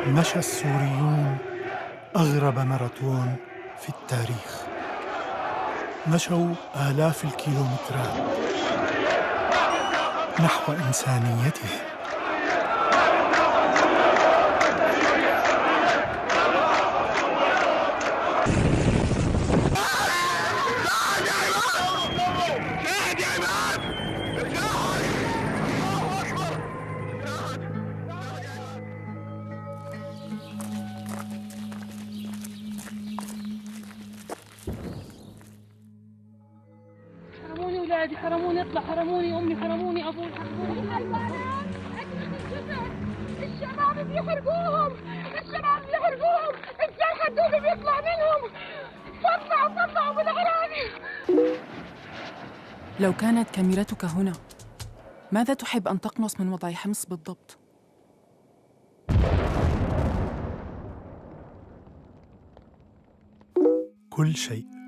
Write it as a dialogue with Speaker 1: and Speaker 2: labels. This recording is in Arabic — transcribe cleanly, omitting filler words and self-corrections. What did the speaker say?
Speaker 1: مشى السوريون أغرب ماراثون في التاريخ. مشوا آلاف الكيلومترات نحو إنسانيتهم.
Speaker 2: حرموني ولادي، حرموني اطلع، حرموني امي، حرموني ابوي، الشباب بيحرقوهم، الشباب بيحرقوهم، الجرح الدودي بيطلع منهم. طلعوا بالعراني.
Speaker 3: لو كانت كاميرتك هنا، ماذا تحب أن تقنص من وضع حمص بالضبط؟
Speaker 1: كل شيء.